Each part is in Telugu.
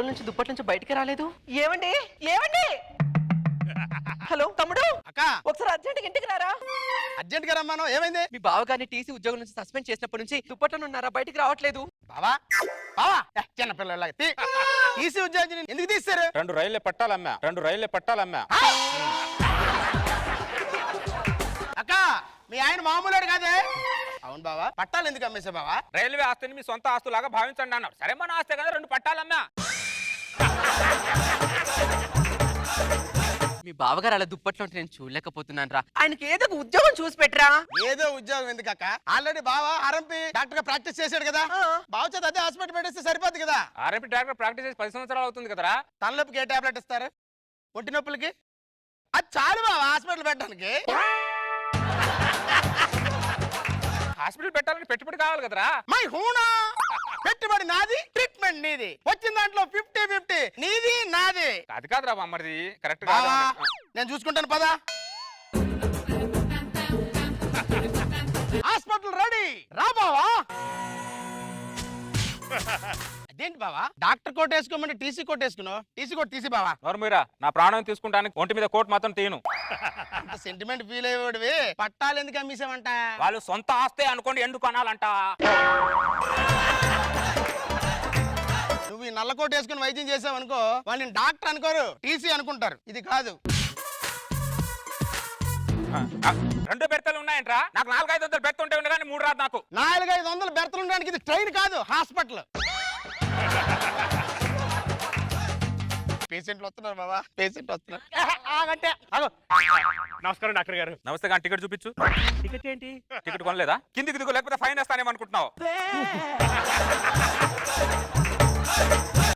రోజుల నుంచి దుప్పటి నుంచి బయటికి రాలేదు. ఏమండి ఏమండి? హలో తమ్ముడు, అక్క ఒకసారి అర్జెంట్ ఇంటికి రారా. అర్జెంట్ గా రమ్మాను. ఏమైంది? మీ బావగారిని టీసీ ఉద్యోగం నుంచి సస్పెండ్ చేసినప్పటి నుంచి దుప్పట్లో ఉన్నారా, బయటికి రావట్లేదు. బావా బావా చిన్న పిల్లలాగా తీసి ఉద్యోగం ఎందుకు తీస్తారు? 2 రైళ్లే పట్టాలమ్మా. అక్క మీ ఆయన మామూలుడు కాదే. అవును బావా, పట్టాలు ఎందుకు అమ్మేసా బావా? రైల్వే ఆస్తిని మీ సొంత ఆస్తులాగా భావించండి అన్నారు. సరే మన ఆస్తే కదా 2 పట్టాలమ్మా. మీ బావగారు అలా దుప్పట్లో ఉంటే నేను చూడలేకపోతున్నాను రా. ఆయనకి ఏదో ఒక ఉద్యోగం చూసి పెట్టరా. ఏదో ఉద్యోగం ఎందుకు అక్క? ఆల్రెడీ బావా ఆర్ఎంపీ డాక్టర్ గా ప్రాక్టీస్ చేశాడు కదా. బావ చేత అదే హాస్పిటల్ పెట్టేస్తే సరిపోద్ది కదా. ఆర్ఎంపీ డాక్టర్ ప్రాక్టీస్ చేసి 10 సంవత్సరాలు అవుతుంది కదరా. తలనొప్పికి ఏ టాబ్లెట్ ఇస్తారు? ఒంటి నొప్పులకి అది చాలు బావా హాస్పిటల్ పెట్టడానికి. హాస్పిటల్ పెట్టాలని పెట్టుబడి కావాలి కదరా. మై హూనా, పెట్టుబడి నాది, ట్రీట్మెంట్ నీది. వచ్చిన దాంట్లో 50-50 నీది నాది. అది కాదురా మమ్మది, కరెక్ట్ బావా కాదు. నేను చూసుకుంటాను పదా. హాస్పిటల్ రెడీ రా బావా. అదేంటి బావా డాక్టర్ కోట్ వేసుకోమంటే టీసీ కోట్ వేసుకున్నావు? టీసీ కోట్ తీసి బావా. నోర్మీరా, నా ప్రాణం తీసుకుంటానికి ఒంటి మీద కోట్ మాత్రం తీయను. అంత సెంటిమెంట్ ఫీల్ అయ్యేవాడివి పట్టాలు ఎందుకు అమ్మేసావంట? వాళ్ళు సొంత ఆస్తే అనుకోండి, ఎందుకు అనాలంట? నువ్వు ఈ నల్ల కోట్ వేసుకుని వైద్యం చేసావు అనుకో, వాళ్ళని డాక్టర్ అనుకోరు, టీసీ అనుకుంటారు. ఇది కాదు. 2 బెర్తలు ఉన్నాయంట్రా. నాకు 400-500 బెర్త్ ఉంటే ఉండగానే 3 రాదు నాకు. 400-500 బెర్తలు ఉండడానికి ఇది ట్రైన్ కాదు, హాస్పిటల్. పేషెంట్లు వస్తున్నారు బాబా, పేషెంట్ వస్తున్నారు. ఆగంటే ఆగో. నమస్కారం డాక్టర్ గారు. నమస్తే గాని టికెట్ చూపించు. టికెట్ ఏంటి? టికెట్ కొనలేదా? కిందికి దిగు, లేకపోతే ఫైన్ వేస్తానేమనుకుంటున్నావు.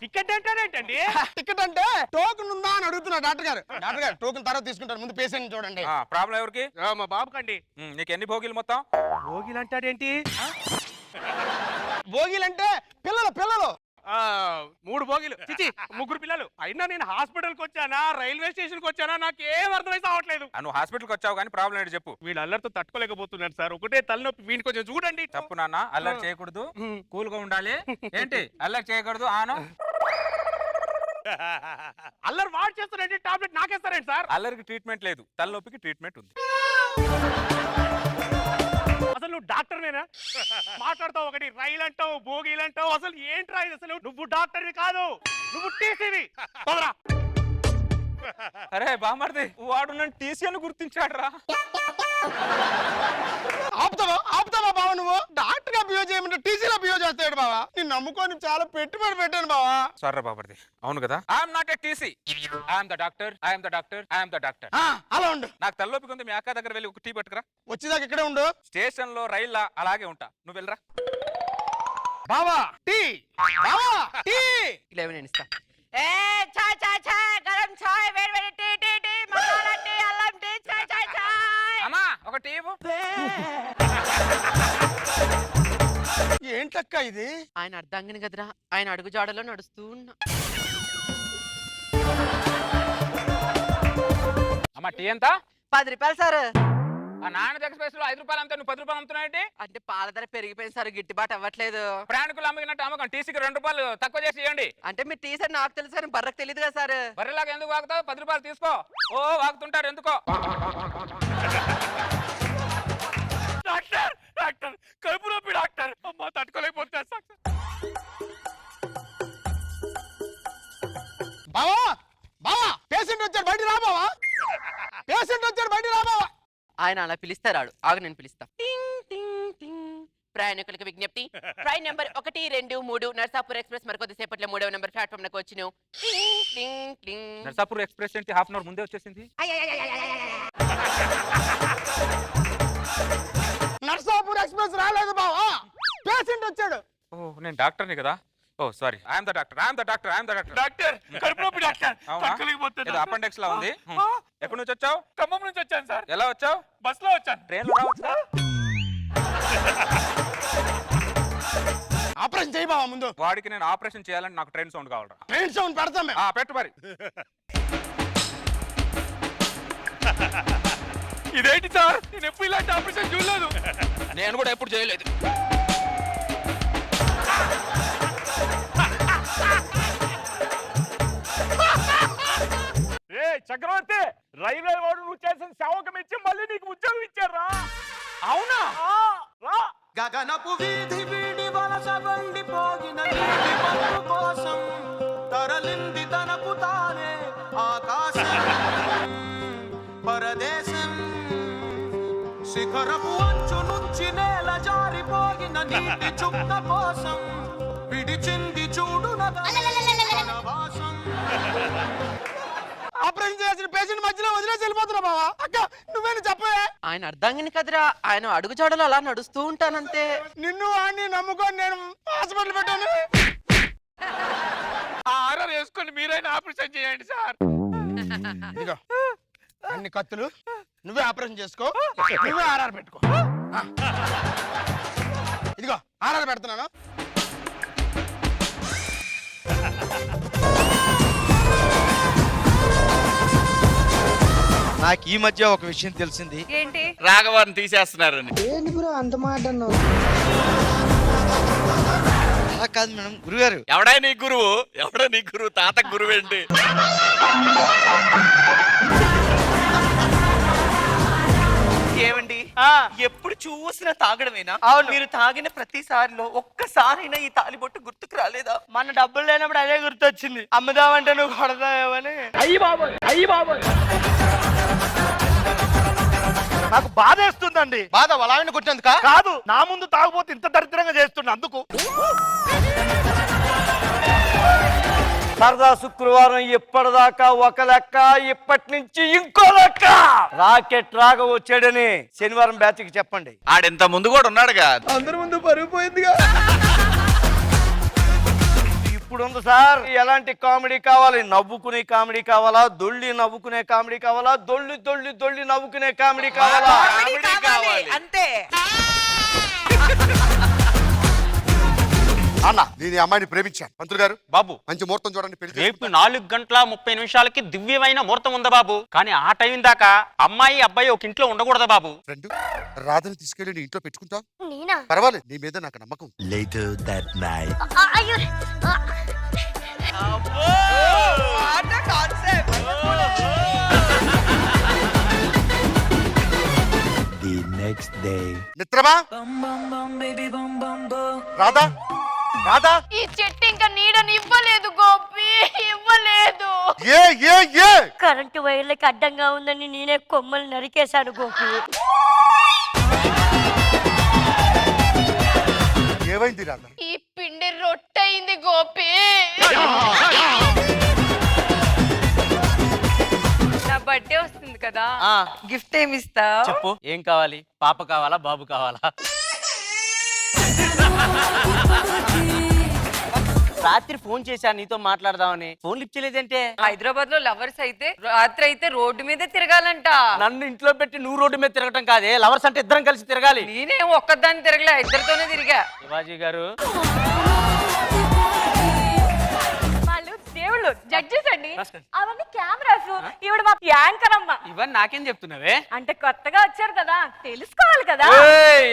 టికెట్ ఏంటండి? టికెట్ అంటే టోకెన్ ఉందా అని అడుగుతున్నా డాక్టర్ గారు. డాక్టర్ గారు టోకెన్ తర్వాత తీసుకుంటారు, ముందు పేషెంట్ చూడండి. ప్రాబ్లం ఎవరికి? మా బాబుకండి. నీకు ఎన్ని భోగిలు మొత్తం? భోగిలు అంటాడేంటి? భోగిలంటే పిల్లలు పిల్లలు 3 భోగిలు. చిచి 3 పిల్లలు. అయినా నేను హాస్పిటల్కి వచ్చానా, రైల్వే స్టేషన్కి వచ్చానా, నాకేం అర్థమైతే అవ్వట్లేదు. నువ్వు హాస్పిటల్కి వచ్చావు కానీ ప్రాబ్లం ఏంటి చెప్పు. వీళ్ళు అల్లరితో తట్టుకోలేకపోతున్నాను సార్. ఒకటే తలనొప్పి. వీడిని కొంచెం చూడండి. తప్పు నాన్న, అల్లరి చేయకూడదు, కూల్ గా ఉండాలి. ఏంటి అల్లరి చేయకూడదు? ఆను అల్లరి వాడు చేస్తారండి, టాబ్లెట్ నాకేస్తారండి సార్. అల్లరికి ట్రీట్మెంట్ లేదు, తలనొప్పికి ట్రీట్మెంట్ ఉంది. అసలు నువ్వు డాక్టర్ నేనా? మాట్లాడతావు ఒకటి, రైలు అంటావు, భోగిలు అంటావు. అసలు ఏంట్రా ఇది? అసలు నువ్వు డాక్టర్వి కాదు, నువ్వు టీసీవి. అరే బామర్ది, వాడు నన్ను టీసీ అని గుర్తించాడు రా. ఆపుతావా బావా? నువ్వు డాక్టర్ గా బిహేవ్ చేయమంటే టీసీలో బిహేవ్ చేస్తాడు బావా. నేను నమ్ముకొని చాలా పెట్టుబడి పెట్టాను బావా. సరే బాబర్ది, అవును కదా. I'm not a TC, I'm the doctor, I'm the doctor, I'm the doctor. అలా ఉండు. నాకు తలనొప్పి ఉంది, మీ అక్క దగ్గర వెళ్ళి ఒక టీ పట్టుకురా. వచ్చేదాకా ఇక్కడే ఉండు. స్టేషన్ లో రైల్లా అలాగే ఉంటా, నువ్వు వెళ్ళరా. బావా టీ, బావా టీ. ఇలా నేను ఇస్తా. ఏ చాయ్ చాయ్ చాయ్, గరం చాయ్, వేడి వేడి టీ టీ టీ, మసాలా టీ, అల్లం టీ, చాయ్ చాయ్ చాయ్. అమ్మా ఒక టీ ఇవ్వు. ఏంటక్క ఇది? ఆయన అర్ధాంగిని కదరా, ఆయన అడుగు జాడలో నడుస్తూ ఉన్నా. అమ్మా టీ ఎంత? 10 రూపాయలు సార్. ఆ నాన్న ఎక్స్ప్రెస్ లో 5 రూపాయలు అమ్మితే నువ్వు 10 రూపాయలు అమ్ముతున్నావు. అంటే పాల ధర పెరిగిపోయింది సార్, గిట్టుబాటు అవ్వట్లేదు. ప్రయాణికులు అమ్మినట్టు అమ్మకం, టీసీకి 2 రూపాయలు తక్కువ చేసి ఇవ్వండి. అంటే మీరు టీ సార్ నాకు తెలుసు కానీ బర్రకు తెలియదు కదా సార్. బర్రెలాగా ఎందుకు వాగుతావు? 10 రూపాయలు తీసుకో. ఓ వాగుతుంటారు ఎందుకో. డాక్టర్ డాక్టర్ కడుపు నొప్పి డాక్టర్. అమ్మ తట్టుకోలేకపోతే బావా బావా పేషెంట్ వచ్చాడు, బయట రా బావా. పేషెంట్ వచ్చాడు, బయట రా బావా. ఆయన అలా పిలుస్తారు. ఆగు నేను పిలుస్తా. టింగ్ టింగ్ టింగ్. ప్రయాణికులకు విజ్ఞప్తి, ట్రైన్ నెంబర్ 1, 2, 3 నర్సాపూర్ ఎక్స్ప్రెస్ మరికొద్ది సేపట్లో 3వ నెంబర్ ప్లాట్ఫామ్ నకు వచ్చును. నర్సాపూర్ ఎక్స్ప్రెస్ ఏంటి హాఫ్ అన్ అవర్ ముందే వచ్చేసింది? నర్సాపూర్ ఎక్స్ప్రెస్ రాలేదు బావా, పేషెంట్ వచ్చాడు. ఓ నేను డాక్టర్ని కదా. Oh sorry, I'm the doctor, I'm the doctor, I'm the doctor. Doctor కడుపు నొప్పి డాక్టర్. ఏదో అపెండిక్స్ లా ఉంది. ఎక్కడి నుంచి వచ్చావు? ఖమ్మం నుంచి వచ్చాను సార్. ఎలా వచ్చావు? బస్ లో వచ్చాను. ట్రైన్ లో రావచ్చా? ఆపరేషన్ చేయి బావా ముందు. వాడికి నేను ఆపరేషన్ చేయాలంటే నాకు ట్రైన్ సౌండ్ కావాలరా. ట్రైన్ సౌండ్ పెడతాం మేము. పెట్టు మరి. ఇదేంటి సార్, నేను ఎప్పుడు ఇలాంటి ఆపరేషన్ చూడలేదు. నేను కూడా ఎప్పుడు చేయలేదు. చక్రవర్తి రైల్వే వాడు నువ్వు చేసిన సేవకం ఇచ్చి మళ్ళీ నీకు ఉద్యోగం ఇచ్చారా? అవునా? రా. గగనపు వీధి వీడి వలస వెళ్ళిపోగిన నీటి మబ్బు కోసం తరలింది తనకు తానే ఆకాశం పరదేశం శిఖరపు అంచు నుంచి నేల జారిపోగిన నీటి చుక్క కోసం విడిచింది చూడు నగవాసం. ఆపరేషన్ చేసిన పేషెంట్ మధ్యలో వదిలేసి వెళ్ళిపోతున్నా బావా. అక్క నువ్వేనా చెప్పే? ఆయన అర్ధంగిని కదరా, ఆయన అడుగుజాడలు అలా నడుస్తూ ఉంటానంతే. నిన్ను వాడిని నమ్ముకొని నేను హాస్పిటల్ పెట్టాను. ఆ ఆర్ఆర్ వేసుకొని మీరైనా ఆపరేషన్ చేయండి సార్. ఇదిగో అన్ని కత్తులు నువ్వే ఆపరేషన్ చేసుకో, నువ్వే ఆర్ఆర్ పెట్టుకో. ఆ. ఇదిగో ఆర్ఆర్ పెడుతున్నాను. నాకు ఈ మధ్య ఒక విషయం తెలిసింది. ఏంటి? రాఘవాన్ని తీసేస్తున్నారని. అలా కాదు మేడం, గురుగారు. ఎవడా నీ గురువు? ఎవడా నీ గురువు? తాత గురువేంటి? ఏమండి ఎప్పుడు చూసినా తాగడమేనా? మీరు తాగిన ప్రతిసారిలో ఒక్కసారైనా ఈ తాలిబొట్టు గుర్తుకు రాలేదా? మన డబ్బులు లేనప్పుడు అదే గుర్తొచ్చింది. అమ్ముదామంటే నువ్వు కొడతావేమని. నాకు బాధేస్తుందండి. బాధ వలావిని కొట్టినందుక కాదు, నా ముందు తాగుపోతే ఇంత దరిద్రంగా చేస్తున్నా అందుకు. సరదా శుక్రవారం ఇప్పటిదాకా ఒక లెక్క, ఇప్పటి నుంచి ఇంకో లెక్క. రాకెట్ రాగా వచ్చాడని శనివారం బ్యాచ్ కి చెప్పండి. ఆడింత ముందు కూడా ఉన్నాడుగా. అందరి ముందు పరుగు పోయిందిగా. ఇప్పుడు ఉంది సార్. ఎలాంటి కామెడీ కావాలి? నవ్వుకునే కామెడీ కావాలా? దొల్లి నవ్వుకునే కామెడీ కావాలా? దొల్లి దొల్లి దొల్లి నవ్వుకునే కామెడీ కావాలా? అంతే. అన్న నేను ఈ అమ్మాయిని ప్రేమించాను. మంత్రులు గారు బాబు మంచి ముహూర్తం చూడండి, పెళ్లి రేపు 4:30 దివ్యమైన ముహూర్తం ఉందా బాబు? కానీ ఆ టైం దాకా అమ్మాయి అబ్బాయి ఒక ఇంట్లో ఉండకూడదా బాబు? ఫ్రెండ్ రాధని తీసుకెళ్లి నీ ఇంట్లో పెట్టుకుంటా. నేనా? పర్వాలేదు, నీ మీద నాకు నమ్మకం. Later that night. అయ్యో The next day. మిత్రమా రాధా, రాధా. ఈ చెట్టు ఇంకా నీడని ఇవ్వలేదు గోపి, ఇవ్వలేదు. ఏ ఏ ఏ కరెంటు వైర్లకి అడ్డంగా ఉందని నేనే కొమ్మలు నరికేశాను గోపి. ఏమైంది రాధా? ఈ పిండి రొట్టయింది గోపి. నా బర్త్డే వస్తుంది కదా, గిఫ్ట్ ఏమి ఇస్తా? చెప్పు, ఏం కావాలి? పాప కావాలా, బాబు కావాలా? రాత్రి ఫోన్ చేశాను నీతో మాట్లాడదామని, ఫోన్ లిఫ్ట్ చేయలేదంటే. హైదరాబాద్ లో లవర్స్ అయితే రాత్రి అయితే రోడ్డు మీదే తిరగాలంట. నన్ను ఇంట్లో పెట్టి నువ్వు రోడ్డు మీద తిరగటం కాదే, లవర్స్ అంటే ఇద్దరం కలిసి తిరగాలి. నేనేం ఒక్కదాన్ని తిరగలే, ఇద్దరితోనే తిరిగా. శివాజీ గారు వాళ్ళు దేవుళ్ళు, జడ్జెస్ అండి. అవన్నీ కెమెరాస్. ఈవిడ మా యాంకర్ అమ్మ. ఇవన్నీ నాకేం చెప్తున్నావే? అంటే కొత్తగా వచ్చారు కదా, తెలుసుకోవాలి కదా.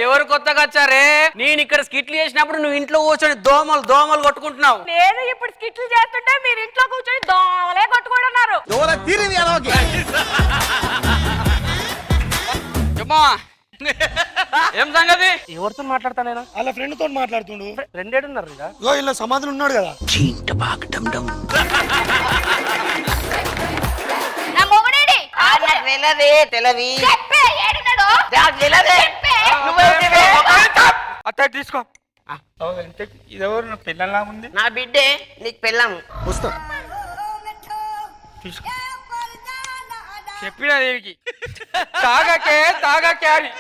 ఎవరు కొత్తగా వచ్చారే? నేను ఇక్కడ స్కిట్లు చేసినప్పుడు నువ్వు ఇంట్లో కూర్చొని దోమలు దోమలు కొట్టుకుంటున్నావు. నేను ఇప్పుడు స్కిట్లు చేస్తుంటే మీరు ఇంట్లో కూర్చొని దోమలే కొట్టుకుంటున్నారు. ఏం సంగతి? ఎవరితో మాట్లాడతా నేను? అలా ఫ్రెండ్ తోటి మాట్లాడుతుండు. రెండేడున్నారు ఇక. ఇలా సమాధులు ఉన్నాడు కదా. నా మొగుడేడి? తెలవి చెప్పే, ఏడున్నాడు? చెప్పే. అత్త తీసుకో. ఇదెవరు పిల్లలా ఉంది? నా బిడ్డే, నీకు పెళ్ళాము. వస్తా. చెప్పిన దేనికి? తాగకే తాగకే అని.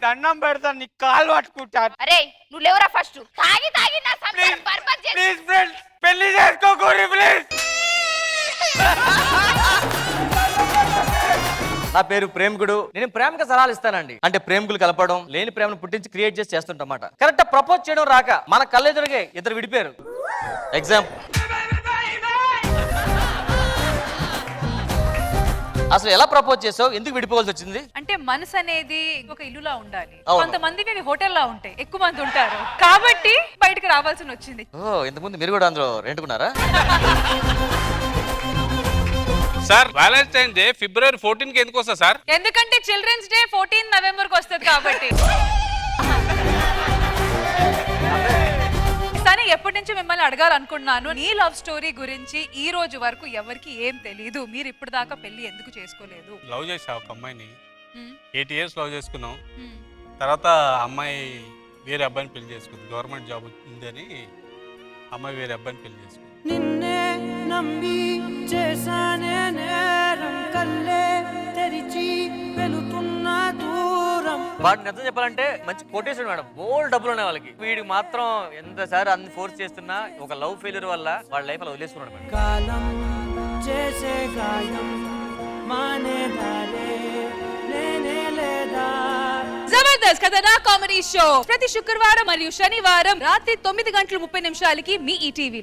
దండం పెడతాను, నీ కాలు పట్టుకుంటాను. అరే నువ్వు లేవురా ఫస్ట్. తాగి తాగి నా సంసారం బర్బాద్ చేసి. ప్లీజ్ ఫ్రెండ్స్, పెళ్లి చేసుకోకూరి ప్లీజ్. నా పేరు ప్రేమికుడు. నేను ప్రేమకు సలహాలు ఇస్తానండి. అంటే ప్రేమికులు కలపడం, లేని ప్రేమను పుట్టించి క్రియేట్ చేసి చేస్తుంటమాట. కరెక్ట్ ప్రపోజ్ చేయడం రాక మన కళ్ళెదురుగే ఇద్దరు విడిపోయారు. ఎగ్జాంపుల్, అసలు ఎలా ప్రపోజ్ చేసావు? ఎందుకు విడిపోవాల్సి వచ్చింది? అంటే మనసు అనేది ఒక ఇల్లులా ఉండాలి. అవును. కొంతమందికి అవి హోటల్లా ఉంటాయి, ఎక్కువ మంది ఉంటారు కాబట్టి బయటకు రావాల్సి వచ్చింది. ఓ, ఇంతకుముందు మీరు కూడా అందులో రెంటుకున్నారా? సార్ వ్యాలంటైన్ డే ఫిబ్రవరి 14 కి ఎందుకు వస్తా సార్? ఎందుకంటే చిల్డ్రన్స్ డే 14 నవంబర్ కి వస్తుంది కాబట్టి. కానీ ఎప్పటి నుంచి మిమ్మల్ని అడగాలనుకున్నాను, నీ లవ్ స్టోరీ గురించి ఈ రోజు వరకు ఎవరికి ఏం తెలియదు. మీరు ఇప్పుడు దాకా పెళ్లి ఎందుకు చేసుకోలేదు? లవ్ చేసా ఒక అమ్మాయిని, హ్మ్. 8 years లవ్ చేసుకున్నాం. హ్మ్. తర్వాత అమ్మాయి వేరే అబ్బాయిని పెళ్లి చేసుకుంది. గవర్నమెంట్ జాబ్ ఉందని అమ్మాయి వేరే అబ్బాయిని పెళ్లి చేసుకుంది. నిన్నే నమ్మి చేశానే నేరం, కల్లే తెరిచి వెళుతున్న దూరం. వాడిని నిజం చెప్పాలంటే మంచి కొటేషన్ మేడం, బోల్డ్ డబ్బులు ఉన్నాయి వాళ్ళకి. వీడికి మాత్రం ఎంతసారి అన్ని ఫోర్స్ చేస్తున్నా ఒక లవ్ ఫెయిల్యూర్ వల్ల వాళ్ళ లైఫ్ అలా వదిలేసుకున్నాడు మేడం. కాలం చేసే గాయం మానేదాలే లేనే లేదా. జబర్దస్త్ కథనా కామెడీ షో ప్రతి శుక్రవారం మరియు శనివారం రాత్రి 9:30 మీ ఈ టీవీలో.